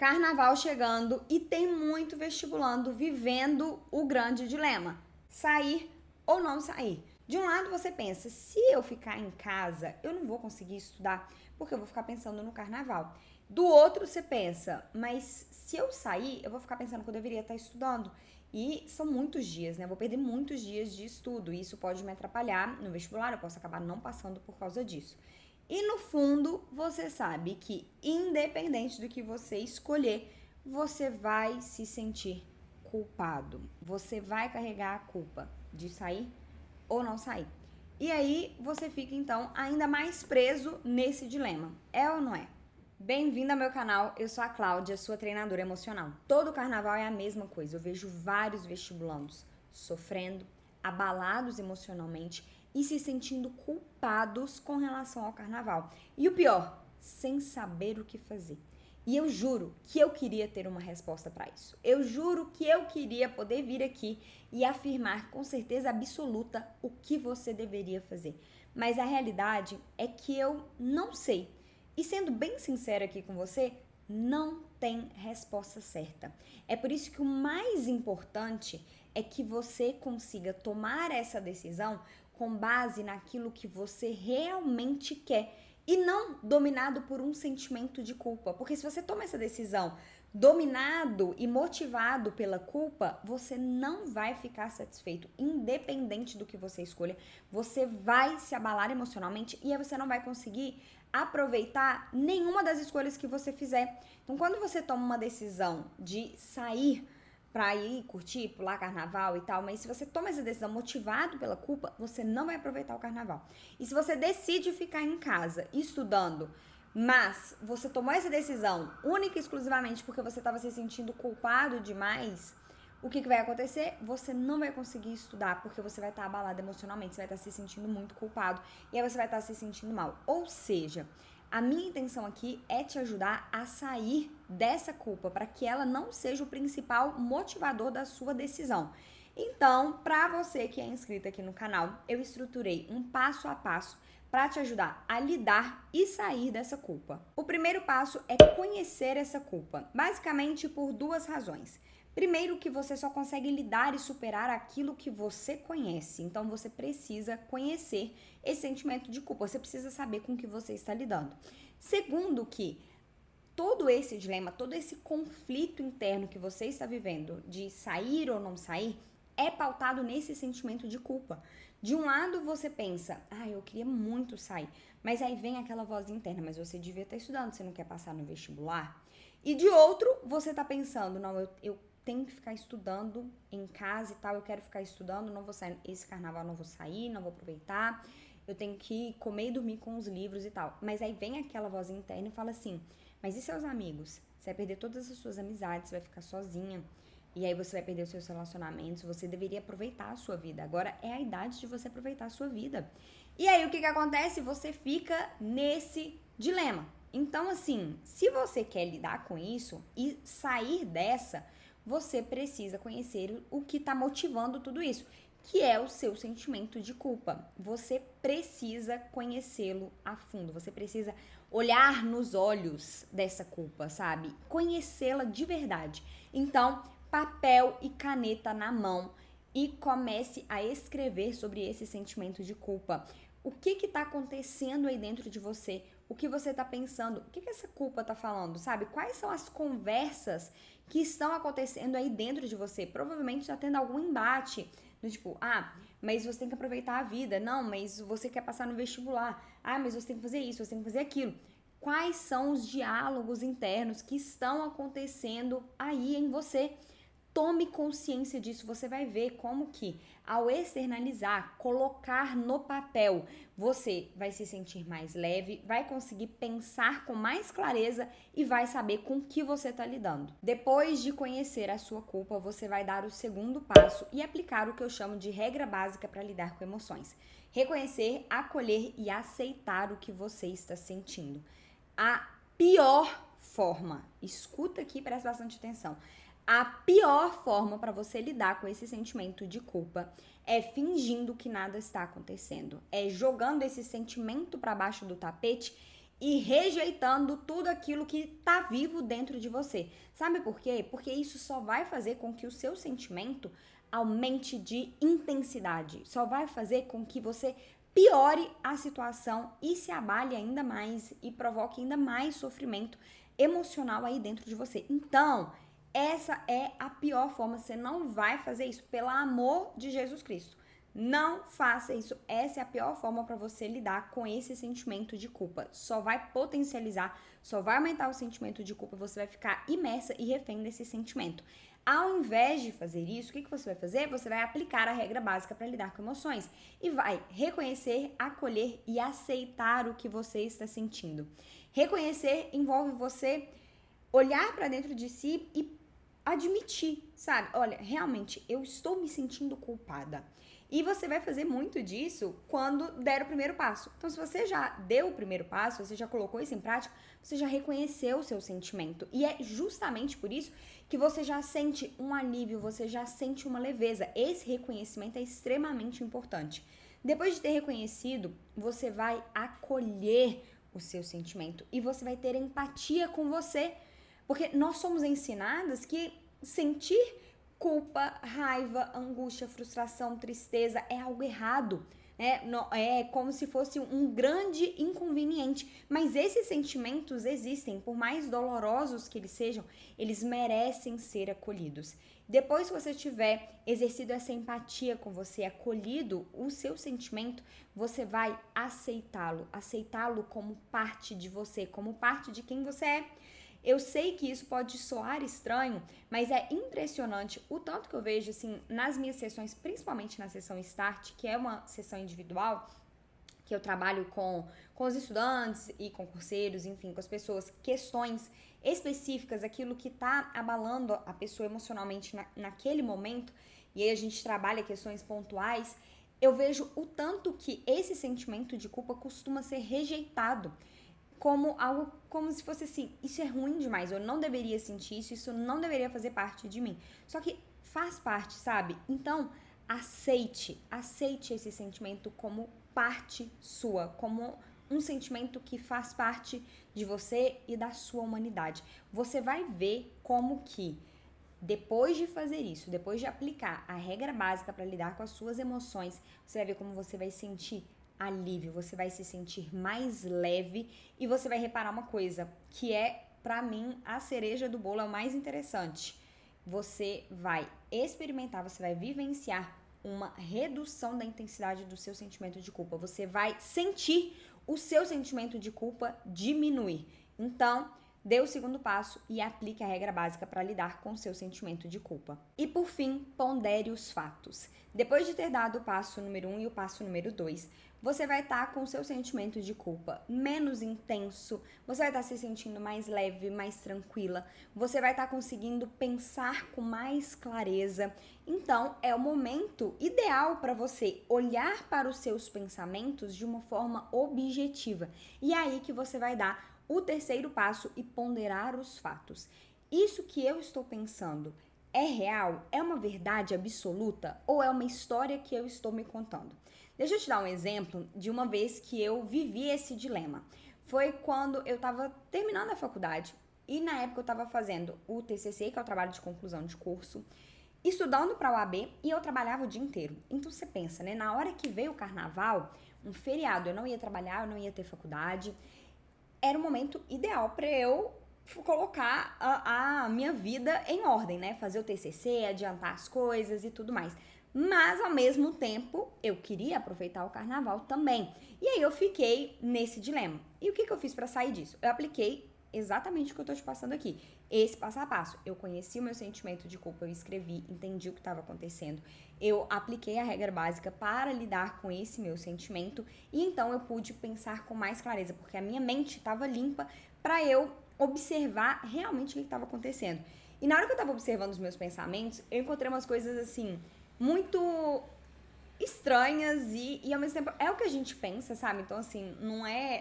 Carnaval chegando e tem muito vestibulando vivendo o grande dilema: sair ou não sair. De um lado você pensa, se eu ficar em casa, eu não vou conseguir estudar, porque eu vou ficar pensando no carnaval. Do outro você pensa, mas se eu sair, eu vou ficar pensando que eu deveria estar estudando. E são muitos dias, né? Eu vou perder muitos dias de estudo e isso pode me atrapalhar no vestibular, eu posso acabar não passando por causa disso. E no fundo, você sabe que independente do que você escolher, você vai se sentir culpado. Você vai carregar a culpa de sair ou não sair. E aí você fica então ainda mais preso nesse dilema. É ou não é? Bem-vindo ao meu canal, eu sou a Cláudia, sua treinadora emocional. Todo carnaval é a mesma coisa, eu vejo vários vestibulandos sofrendo, abalados emocionalmente e se sentindo culpados com relação ao carnaval. E o pior, sem saber o que fazer. E eu juro que eu queria ter uma resposta para isso. Eu juro que eu queria poder vir aqui e afirmar com certeza absoluta o que você deveria fazer. Mas a realidade é que eu não sei. E sendo bem sincera aqui com você, não tem resposta certa. É por isso que o mais importante é que você consiga tomar essa decisão com base naquilo que você realmente quer e não dominado por um sentimento de culpa. Porque se você toma essa decisão dominado e motivado pela culpa, você não vai ficar satisfeito, independente do que você escolha. Você vai se abalar emocionalmente e aí você não vai conseguir aproveitar nenhuma das escolhas que você fizer. Então, quando você toma uma decisão de sair pra ir curtir, pular carnaval e tal, mas se você toma essa decisão motivado pela culpa, você não vai aproveitar o carnaval. E se você decide ficar em casa estudando, mas você tomou essa decisão única e exclusivamente porque você estava se sentindo culpado demais, o que vai acontecer? Você não vai conseguir estudar porque você vai estar abalado emocionalmente, você vai estar se sentindo muito culpado e aí você vai estar se sentindo mal. Ou seja, a minha intenção aqui é te ajudar a sair dessa culpa para que ela não seja o principal motivador da sua decisão. Então, para você que é inscrito aqui no canal, eu estruturei um passo a passo para te ajudar a lidar e sair dessa culpa. O primeiro passo é conhecer essa culpa, basicamente por duas razões. Primeiro, que você só consegue lidar e superar aquilo que você conhece. Então, você precisa conhecer esse sentimento de culpa. Você precisa saber com o que você está lidando. Segundo, que todo esse dilema, todo esse conflito interno que você está vivendo de sair ou não sair, é pautado nesse sentimento de culpa. De um lado, você pensa, eu queria muito sair. Mas aí vem aquela voz interna, mas você devia estar estudando, você não quer passar no vestibular? E de outro, você está pensando, não, eu tenho que ficar estudando em casa e tal, eu quero ficar estudando, não vou sair, esse carnaval não vou sair, não vou aproveitar, eu tenho que comer e dormir com os livros e tal. Mas aí vem aquela voz interna e fala assim, mas e seus amigos? Você vai perder todas as suas amizades, você vai ficar sozinha, e aí você vai perder os seus relacionamentos, você deveria aproveitar a sua vida. Agora é a idade de você aproveitar a sua vida. E aí o que acontece? Você fica nesse dilema. Então assim, se você quer lidar com isso e sair dessa, você precisa conhecer o que está motivando tudo isso, que é o seu sentimento de culpa. Você precisa conhecê-lo a fundo, você precisa olhar nos olhos dessa culpa, sabe? Conhecê-la de verdade. Então, papel e caneta na mão e comece a escrever sobre esse sentimento de culpa. O que está acontecendo aí dentro de você? O que você está pensando? O que essa culpa está falando, sabe? Quais são as conversas que estão acontecendo aí dentro de você? Provavelmente está tendo algum embate, do tipo, mas você tem que aproveitar a vida. Não, mas você quer passar no vestibular. Mas você tem que fazer isso, você tem que fazer aquilo. Quais são os diálogos internos que estão acontecendo aí em você? Tome consciência disso, você vai ver como que ao externalizar, colocar no papel, você vai se sentir mais leve, vai conseguir pensar com mais clareza e vai saber com que você está lidando. Depois de conhecer a sua culpa, você vai dar o segundo passo e aplicar o que eu chamo de regra básica para lidar com emoções. Reconhecer, acolher e aceitar o que você está sentindo. A pior forma, escuta aqui e presta bastante atenção. A pior forma para você lidar com esse sentimento de culpa é fingindo que nada está acontecendo. É jogando esse sentimento para baixo do tapete e rejeitando tudo aquilo que tá vivo dentro de você. Sabe por quê? Porque isso só vai fazer com que o seu sentimento aumente de intensidade. Só vai fazer com que você piore a situação e se abale ainda mais e provoque ainda mais sofrimento emocional aí dentro de você. Então, essa é a pior forma. Você não vai fazer isso, pelo amor de Jesus Cristo. Não faça isso. Essa é a pior forma para você lidar com esse sentimento de culpa. Só vai potencializar, só vai aumentar o sentimento de culpa. Você vai ficar imersa e refém desse sentimento. Ao invés de fazer isso, o que você vai fazer? Você vai aplicar a regra básica para lidar com emoções e vai reconhecer, acolher e aceitar o que você está sentindo. Reconhecer envolve você olhar para dentro de si e admitir, sabe? Olha, realmente eu estou me sentindo culpada. E você vai fazer muito disso quando der o primeiro passo. Então, se você já deu o primeiro passo, você já colocou isso em prática, você já reconheceu o seu sentimento. E é justamente por isso que você já sente um alívio, você já sente uma leveza. Esse reconhecimento é extremamente importante. Depois de ter reconhecido, você vai acolher o seu sentimento e você vai ter empatia com você. Porque nós somos ensinadas que sentir culpa, raiva, angústia, frustração, tristeza é algo errado. É como se fosse um grande inconveniente. Mas esses sentimentos existem, por mais dolorosos que eles sejam, eles merecem ser acolhidos. Depois que você tiver exercido essa empatia com você, acolhido o seu sentimento, você vai aceitá-lo como parte de você, como parte de quem você é. Eu sei que isso pode soar estranho, mas é impressionante o tanto que eu vejo, assim, nas minhas sessões, principalmente na sessão Start, que é uma sessão individual, que eu trabalho com os estudantes e concurseiros, enfim, com as pessoas, questões específicas, aquilo que tá abalando a pessoa emocionalmente naquele momento, e aí a gente trabalha questões pontuais. Eu vejo o tanto que esse sentimento de culpa costuma ser rejeitado como algo, como se fosse assim, isso é ruim demais, eu não deveria sentir isso, isso não deveria fazer parte de mim. Só que faz parte, sabe? Então, aceite esse sentimento como parte sua, como um sentimento que faz parte de você e da sua humanidade. Você vai ver como que depois de fazer isso, depois de aplicar a regra básica para lidar com as suas emoções, você vai ver como você vai sentir alívio, você vai se sentir mais leve e você vai reparar uma coisa, que é, pra mim, a cereja do bolo, é o mais interessante. Você vai experimentar, você vai vivenciar uma redução da intensidade do seu sentimento de culpa. Você vai sentir o seu sentimento de culpa diminuir. Então, dê o segundo passo e aplique a regra básica para lidar com o seu sentimento de culpa. E por fim, pondere os fatos. Depois de ter dado o passo número 1 e o passo número 2, você vai estar com o seu sentimento de culpa menos intenso, você vai estar se sentindo mais leve, mais tranquila, você vai estar conseguindo pensar com mais clareza. Então, é o momento ideal para você olhar para os seus pensamentos de uma forma objetiva. E é aí que você vai dar o terceiro passo e ponderar os fatos. Isso que eu estou pensando é real? É uma verdade absoluta? Ou é uma história que eu estou me contando? Deixa eu te dar um exemplo de uma vez que eu vivi esse dilema. Foi quando eu estava terminando a faculdade e na época eu estava fazendo o TCC, que é o trabalho de conclusão de curso, estudando para a OAB e eu trabalhava o dia inteiro. Então você pensa, né? Na hora que veio o carnaval, um feriado, eu não ia trabalhar, eu não ia ter faculdade, era o momento ideal para eu colocar a minha vida em ordem, né? Fazer o TCC, adiantar as coisas e tudo mais. Mas, ao mesmo tempo, eu queria aproveitar o carnaval também. E aí eu fiquei nesse dilema. E o que eu fiz para sair disso? Eu apliquei exatamente o que eu tô te passando aqui. Esse passo a passo. Eu conheci o meu sentimento de culpa, eu escrevi, entendi o que estava acontecendo. Eu apliquei a regra básica para lidar com esse meu sentimento. E então eu pude pensar com mais clareza, porque a minha mente estava limpa para eu observar realmente o que estava acontecendo. E na hora que eu estava observando os meus pensamentos, eu encontrei umas coisas assim muito estranhas e ao mesmo tempo é o que a gente pensa, sabe? Então assim,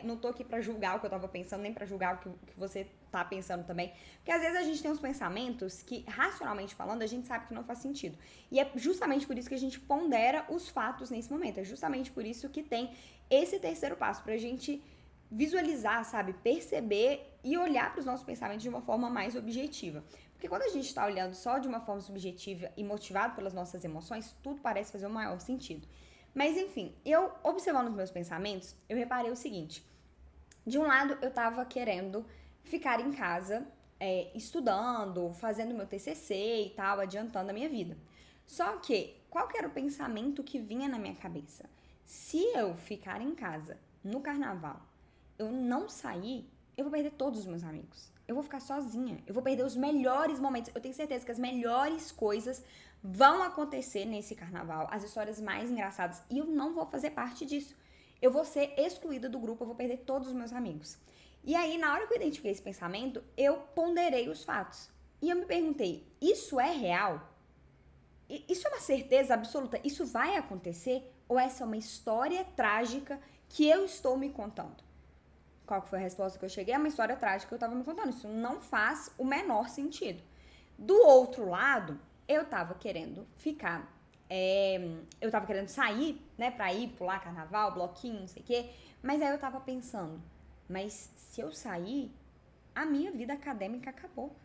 não tô aqui pra julgar o que eu tava pensando, nem pra julgar o que você tá pensando também, porque às vezes a gente tem uns pensamentos que, racionalmente falando, a gente sabe que não faz sentido, e é justamente por isso que a gente pondera os fatos nesse momento, é justamente por isso que tem esse terceiro passo, pra gente visualizar, sabe? Perceber e olhar para os nossos pensamentos de uma forma mais objetiva. Porque quando a gente está olhando só de uma forma subjetiva e motivado pelas nossas emoções, tudo parece fazer o maior sentido. Mas enfim, eu observando os meus pensamentos, eu reparei o seguinte. De um lado, eu tava querendo ficar em casa, estudando, fazendo meu TCC e tal, adiantando a minha vida. Só que, qual que era o pensamento que vinha na minha cabeça? Se eu ficar em casa, no carnaval, eu não sair, eu vou perder todos os meus amigos. Eu vou ficar sozinha. Eu vou perder os melhores momentos. Eu tenho certeza que as melhores coisas vão acontecer nesse carnaval. As histórias mais engraçadas. E eu não vou fazer parte disso. Eu vou ser excluída do grupo. Eu vou perder todos os meus amigos. E aí, na hora que eu identifiquei esse pensamento, eu ponderei os fatos. E eu me perguntei, isso é real? Isso é uma certeza absoluta? Isso vai acontecer? Ou essa é uma história trágica que eu estou me contando? Qual que foi a resposta que eu cheguei? É uma história trágica que eu tava me contando. Isso não faz o menor sentido. Do outro lado, eu tava querendo ficar... eu tava querendo sair, né? Pra ir pular carnaval, bloquinho, não sei o quê. Mas aí eu tava pensando, mas se eu sair, a minha vida acadêmica acabou.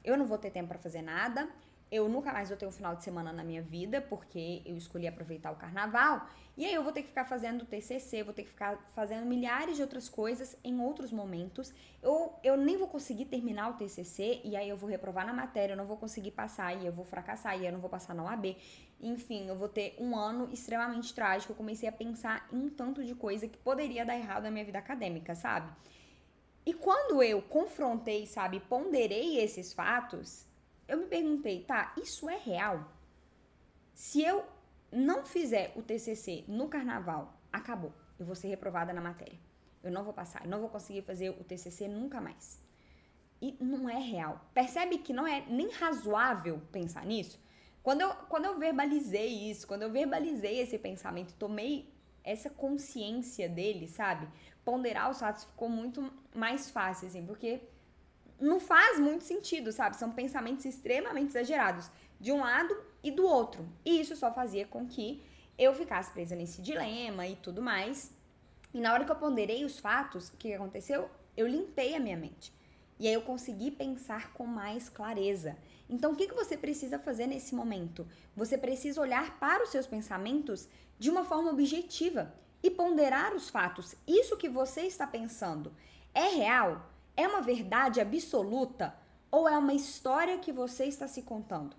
Eu não vou ter tempo pra fazer nada. Eu nunca mais vou ter um final de semana na minha vida, porque eu escolhi aproveitar o carnaval. E aí eu vou ter que ficar fazendo TCC, vou ter que ficar fazendo milhares de outras coisas em outros momentos. Eu nem vou conseguir terminar o TCC, e aí eu vou reprovar na matéria, eu não vou conseguir passar, e eu vou fracassar, e eu não vou passar na OAB. Enfim, eu vou ter um ano extremamente trágico. Eu comecei a pensar em um tanto de coisa que poderia dar errado na minha vida acadêmica, sabe? E quando eu confrontei, sabe, ponderei esses fatos... eu me perguntei, tá, isso é real? Se eu não fizer o TCC no carnaval, acabou. Eu vou ser reprovada na matéria. Eu não vou passar, eu não vou conseguir fazer o TCC nunca mais. E não é real. Percebe que não é nem razoável pensar nisso? Quando eu verbalizei isso, quando eu verbalizei esse pensamento, tomei essa consciência dele, sabe? Ponderar os fatos ficou muito mais fácil, assim, porque... não faz muito sentido, sabe? São pensamentos extremamente exagerados de um lado e do outro. E isso só fazia com que eu ficasse presa nesse dilema e tudo mais. E na hora que eu ponderei os fatos, o que aconteceu? Eu limpei a minha mente. E aí eu consegui pensar com mais clareza. Então, o que você precisa fazer nesse momento? Você precisa olhar para os seus pensamentos de uma forma objetiva e ponderar os fatos. Isso que você está pensando é real? É uma verdade absoluta ou é uma história que você está se contando?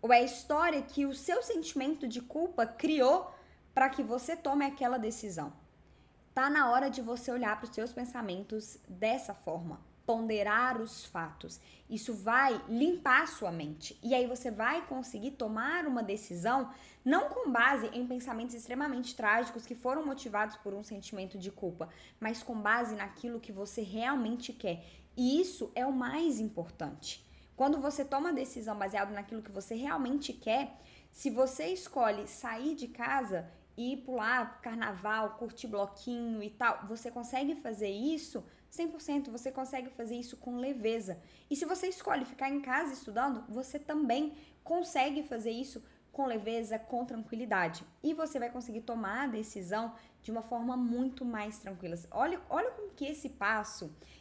Ou é a história que o seu sentimento de culpa criou para que você tome aquela decisão? Tá na hora de você olhar para os seus pensamentos dessa forma, ponderar os fatos. Isso vai limpar a sua mente e aí você vai conseguir tomar uma decisão não com base em pensamentos extremamente trágicos que foram motivados por um sentimento de culpa, mas com base naquilo que você realmente quer. E isso é o mais importante. Quando você toma a decisão baseada naquilo que você realmente quer, se você escolhe sair de casa e ir pular carnaval, curtir bloquinho e tal, você consegue fazer isso 100%, você consegue fazer isso com leveza. E se você escolhe ficar em casa estudando, você também consegue fazer isso com leveza, com tranquilidade. E você vai conseguir tomar a decisão de uma forma muito mais tranquila. Olha como que esse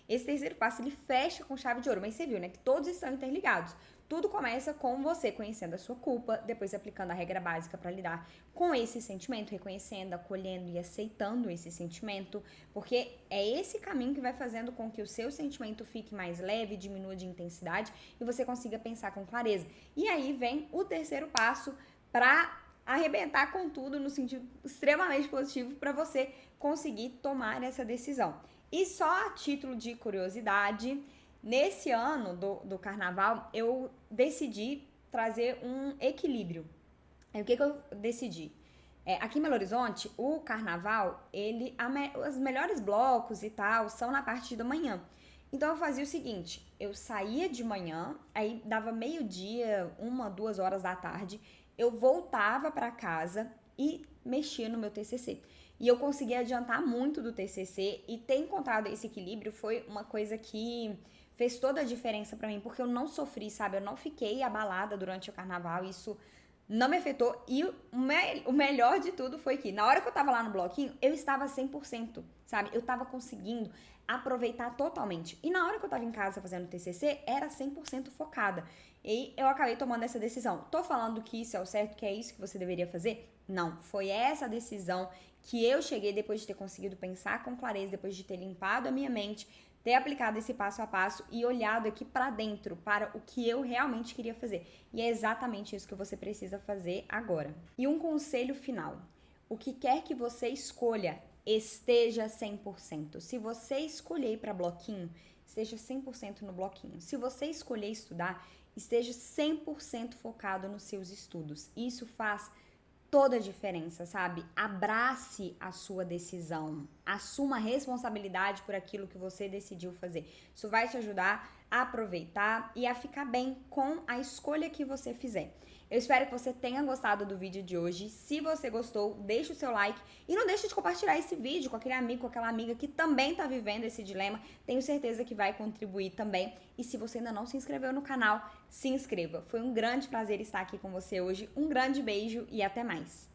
terceiro passo, ele fecha com chave de ouro. Mas você viu, né, que todos estão interligados. Tudo começa com você conhecendo a sua culpa, depois aplicando a regra básica para lidar com esse sentimento, reconhecendo, acolhendo e aceitando esse sentimento, porque é esse caminho que vai fazendo com que o seu sentimento fique mais leve, diminua de intensidade e você consiga pensar com clareza. E aí vem o terceiro passo para arrebentar com tudo no sentido extremamente positivo para você conseguir tomar essa decisão. E só a título de curiosidade, nesse ano do carnaval, eu decidi trazer um equilíbrio. E o que eu decidi? Aqui em Belo Horizonte, o carnaval, os melhores blocos e tal são na parte da manhã. Então eu fazia o seguinte, eu saía de manhã, aí dava meio-dia, 1, 2 horas da tarde, eu voltava para casa e mexia no meu TCC. E eu consegui adiantar muito do TCC e ter encontrado esse equilíbrio foi uma coisa que fez toda a diferença pra mim, porque eu não sofri, sabe? Eu não fiquei abalada durante o carnaval, isso não me afetou. E o melhor de tudo foi que, na hora que eu tava lá no bloquinho, eu estava 100%, sabe? Eu tava conseguindo aproveitar totalmente. E na hora que eu tava em casa fazendo TCC, era 100% focada. E eu acabei tomando essa decisão. Tô falando que isso é o certo, que é isso que você deveria fazer? Não, foi essa decisão que eu cheguei depois de ter conseguido pensar com clareza, depois de ter limpado a minha mente, ter aplicado esse passo a passo e olhado aqui para dentro, para o que eu realmente queria fazer. E é exatamente isso que você precisa fazer agora. E um conselho final. O que quer que você escolha, esteja 100%. Se você escolher ir para bloquinho, esteja 100% no bloquinho. Se você escolher estudar, esteja 100% focado nos seus estudos. Isso faz toda a diferença, sabe? Abrace a sua decisão. Assuma a responsabilidade por aquilo que você decidiu fazer. Isso vai te ajudar a aproveitar e a ficar bem com a escolha que você fizer. Eu espero que você tenha gostado do vídeo de hoje. Se você gostou, deixa o seu like e não deixe de compartilhar esse vídeo com aquele amigo, com aquela amiga que também está vivendo esse dilema. Tenho certeza que vai contribuir também. E se você ainda não se inscreveu no canal, se inscreva. Foi um grande prazer estar aqui com você hoje. Um grande beijo e até mais.